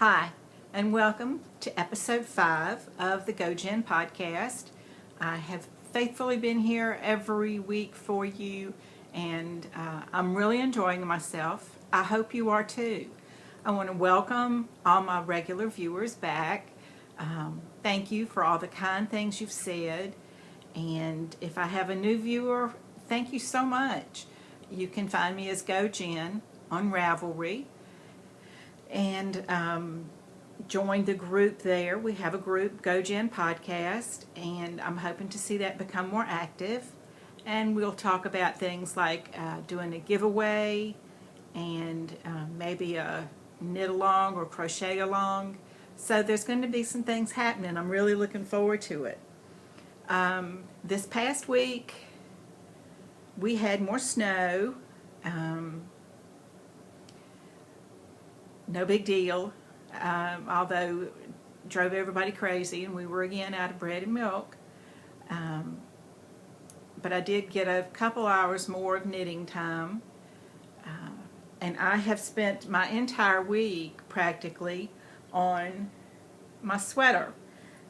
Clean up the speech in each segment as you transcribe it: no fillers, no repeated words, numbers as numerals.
Hi, and welcome to episode 5 of the gojenn podcast. I have faithfully been here every week for you, and I'm really enjoying myself. I hope you are too. I want to welcome all my regular viewers back. Thank you for all the kind things you've said. And if I have a new viewer, thank you so much. You can find me as gojenn on Ravelry. And join the group there. We have a group, gojenn Podcast, and I'm hoping to see that become more active. And we'll talk about things like doing a giveaway and maybe a knit along or crochet along. So there's going to be some things happening. I'm really looking forward to it. This past week, we had more snow. No big deal, although it drove everybody crazy, and we were again out of bread and milk. But I did get a couple hours more of knitting time, and I have spent my entire week practically on my sweater,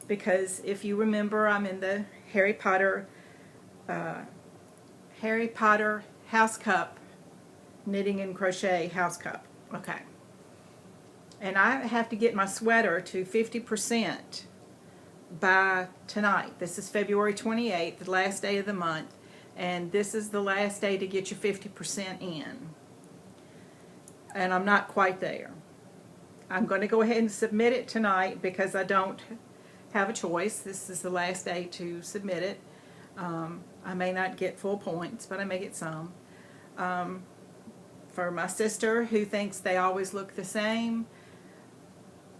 because if you remember, I'm in the Harry Potter house cup, knitting and crochet house cup. Okay. And I have to get my sweater to 50% by tonight. This is February 28th, the last day of the month. And this is the last day to get your 50% in. And I'm not quite there. I'm going to go ahead and submit it tonight because I don't have a choice. This is the last day to submit it. I may not get full points, but I may get some. For my sister who thinks they always look the same,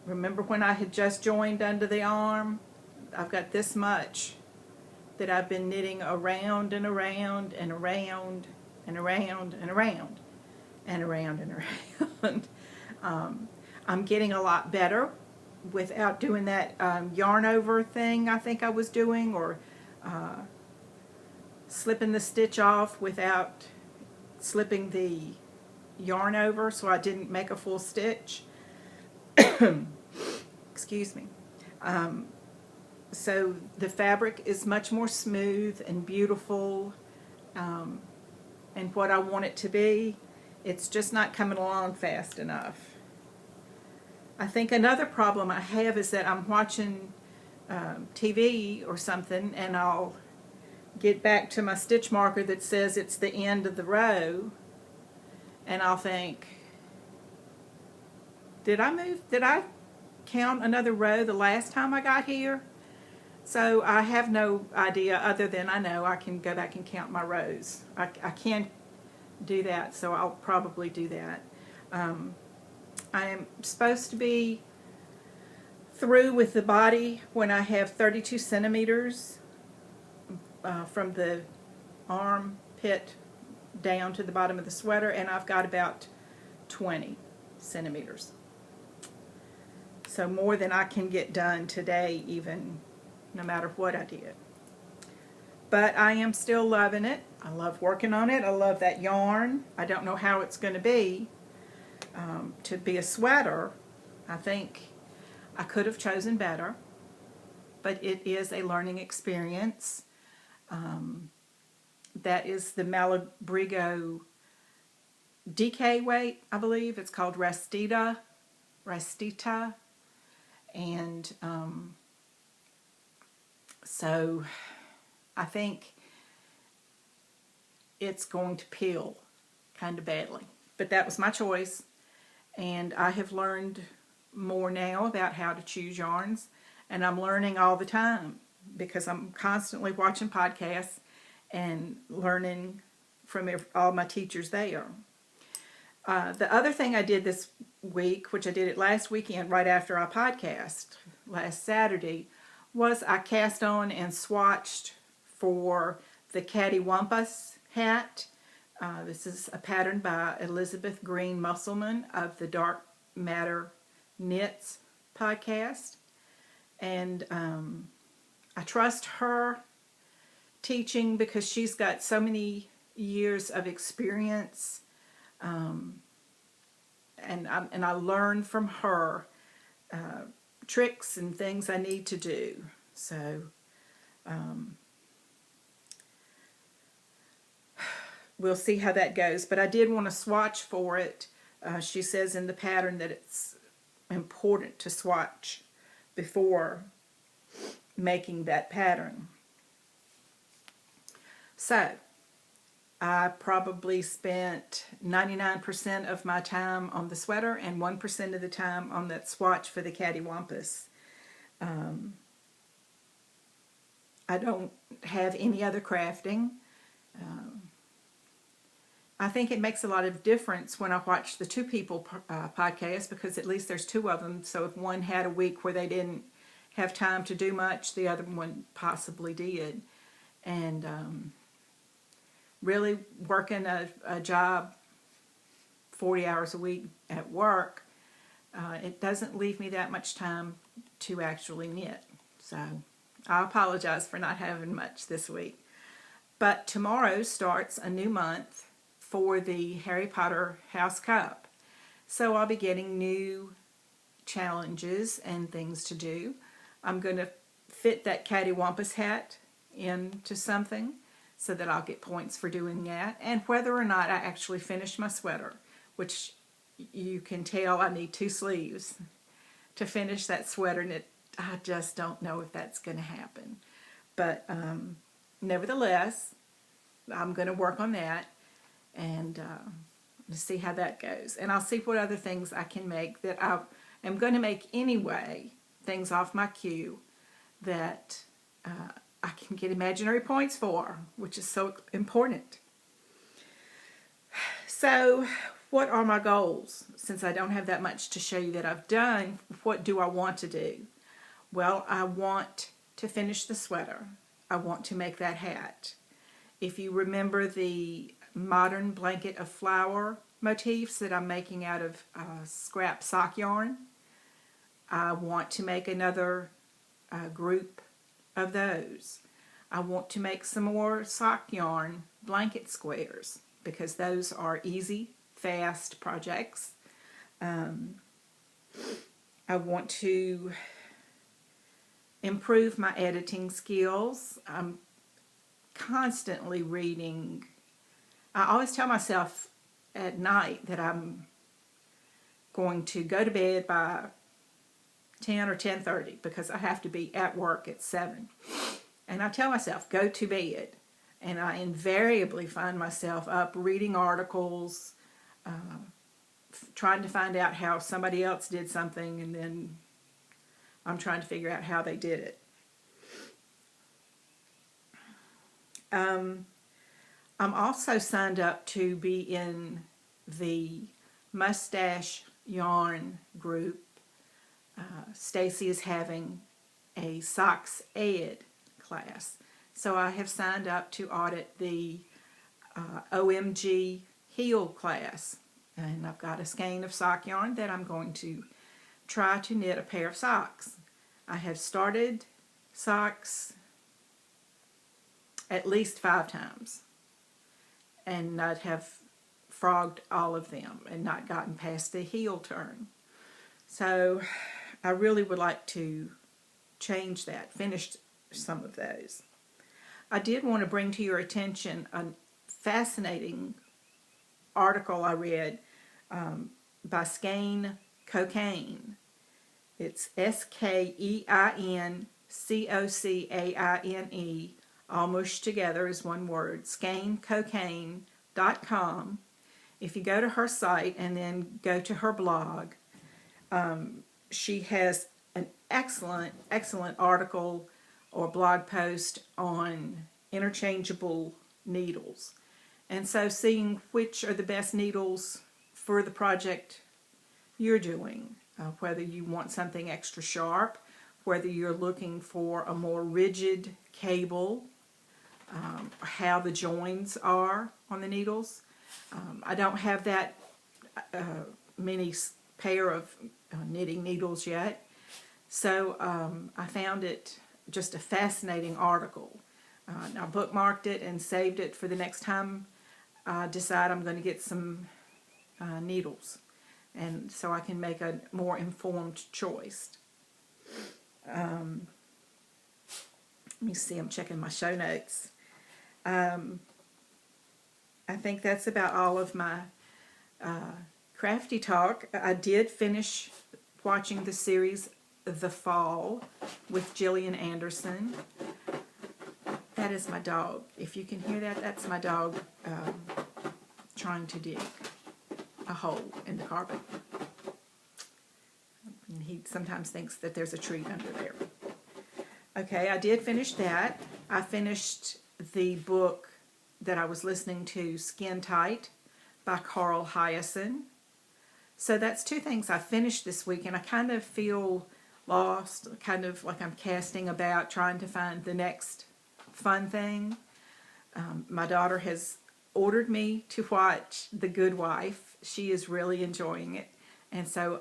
remember when I had just joined under the arm? I've got this much that I've been knitting around and around and around and around and around and around and around. I'm getting a lot better without doing that yarn over thing I think I was doing, or slipping the stitch off without slipping the yarn over, so I didn't make a full stitch. Excuse me. So the fabric is much more smooth and beautiful, and what I want it to be. It's just not coming along fast enough. I think another problem I have is that I'm watching TV or something, and I'll get back to my stitch marker that says it's the end of the row, and I'll think, did I count another row the last time I got here? So I have no idea, other than I know I can go back and count my rows. I can't do that, so I'll probably do that. I am supposed to be through with the body when I have 32 centimeters from the armpit down to the bottom of the sweater, and I've got about 20 centimeters. So more than I can get done today, even no matter what I did. But I am still loving it. I love working on it. I love that yarn. I don't know how it's going to be a sweater. I think I could have chosen better, but it is a learning experience. That is the Malabrigo DK weight, I believe. It's called Rastita. And so I think it's going to peel kind of badly. But that was my choice. And I have learned more now about how to choose yarns. And I'm learning all the time because I'm constantly watching podcasts and learning from all my teachers there. The other thing I did this week, which I did it last weekend right after our podcast, last Saturday, was I cast on and swatched for the Cattywampus hat. This is a pattern by Elizabeth Green Musselman of the Dark Matter Knits podcast. And I trust her teaching because she's got so many years of experience, and I learn from her tricks and things I need to do. So we'll see how that goes. But I did want to swatch for it. She says in the pattern that it's important to swatch before making that pattern. So I probably spent 99% of my time on the sweater and 1% of the time on that swatch for the cattywampus. I don't have any other crafting. I think it makes a lot of difference when I watch the Two People podcast, because at least there's two of them. So if one had a week where they didn't have time to do much, the other one possibly did. And really working a job 40 hours a week at work, it doesn't leave me that much time to actually knit. So I apologize for not having much this week. But tomorrow starts a new month for the Harry Potter House Cup. So I'll be getting new challenges and things to do. I'm going to fit that cattywampus hat into something so that I'll get points for doing that. And whether or not I actually finish my sweater, which you can tell I need 2 sleeves to finish that sweater, and I just don't know if that's going to happen. But nevertheless, I'm going to work on that and see how that goes. And I'll see what other things I can make that I am going to make anyway, things off my queue that I can get imaginary points for, which is so important. So what are my goals? Since I don't have that much to show you that I've done, what do I want to do? Well, I want to finish the sweater. I want to make that hat. If you remember the modern blanket of flower motifs that I'm making out of scrap sock yarn, I want to make another group of those. I want to make some more sock yarn blanket squares because those are easy, fast projects. I want to improve my editing skills. I'm constantly reading. I always tell myself at night that I'm going to go to bed by 10 or 10:30 because I have to be at work at 7. And I tell myself, go to bed. And I invariably find myself up reading articles, trying to find out how somebody else did something, and then I'm trying to figure out how they did it. I'm also signed up to be in the mustache yarn group. Stacy is having a socks ed class. So I have signed up to audit the OMG heel class. And I've got a skein of sock yarn that I'm going to try to knit a pair of socks. I have started socks at least 5 times. And I'd have frogged all of them and not gotten past the heel turn. So I really would like to change that, finish some of those. I did want to bring to your attention a fascinating article I read by Skein Cocaine. It's SKEINCOCAINE, all mushed together as one word, skeincocaine.com. If you go to her site and then go to her blog, she has an excellent article or blog post on interchangeable needles. And so seeing which are the best needles for the project you're doing, whether you want something extra sharp, whether you're looking for a more rigid cable, how the joins are on the needles. I don't have that many pair of knitting needles yet, so I found it just a fascinating article. I bookmarked it and saved it for the next time I decide I'm going to get some needles. and so I can make a more informed choice. Let me see, I'm checking my show notes. I think that's about all of my crafty talk. I did finish watching the series The Fall with Gillian Anderson. That is my dog. If you can hear that, that's my dog trying to dig a hole in the carpet. And he sometimes thinks that there's a treat under there. Okay, I did finish that. I finished the book that I was listening to, Skin Tight, by Carl Hyacin. So that's two things I finished this week, and I kind of feel lost, kind of like I'm casting about, trying to find the next fun thing. My daughter has ordered me to watch The Good Wife. She is really enjoying it. And so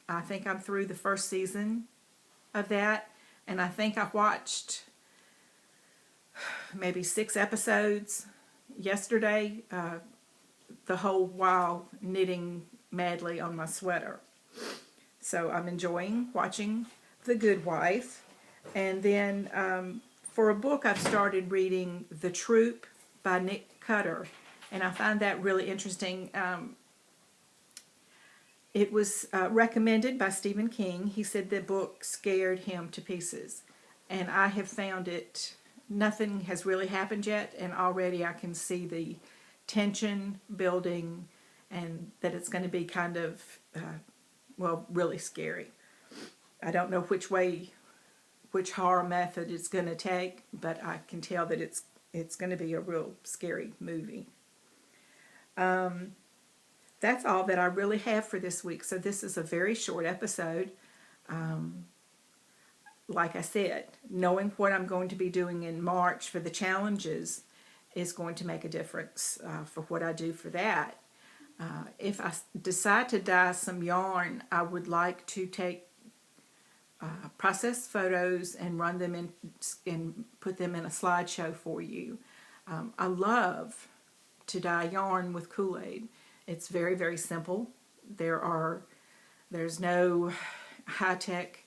I think I'm through the first season of that. And I think I watched maybe 6 episodes yesterday, the whole while knitting madly on my sweater. So I'm enjoying watching The Good Wife. And then for a book, I've started reading The Troop by Nick Cutter. And I find that really interesting. It was recommended by Stephen King. He said the book scared him to pieces. And I have found it, nothing has really happened yet, and already I can see the tension building and that it's going to be kind of, really scary. I don't know which horror method it's going to take, but I can tell that it's going to be a real scary movie. That's all that I really have for this week. So this is a very short episode. Like I said, knowing what I'm going to be doing in March for the challenges is going to make a difference for what I do for that. If I decide to dye some yarn, I would like to take processed photos and run them in and put them in a slideshow for you. I love to dye yarn with Kool-Aid. It's very, very simple. There's no high-tech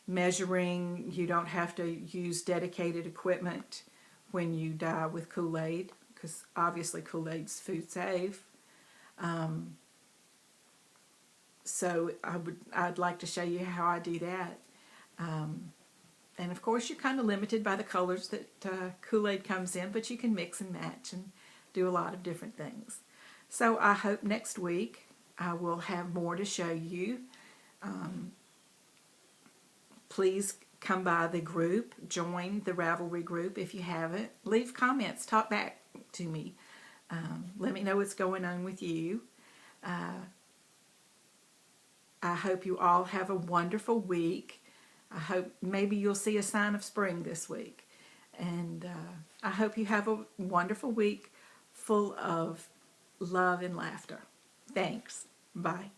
measuring. You don't have to use dedicated equipment when you dye with Kool-Aid, because obviously Kool-Aid's food safe. So I'd like to show you how I do that. And of course you're kind of limited by the colors that Kool-Aid comes in, but you can mix and match and do a lot of different things. So I hope next week I will have more to show you. Please come by the group, join the Ravelry group if you haven't. Leave comments, talk back to me. Let me know what's going on with you. I hope you all have a wonderful week. I hope maybe you'll see a sign of spring this week. And I hope you have a wonderful week full of love and laughter. Thanks. Bye.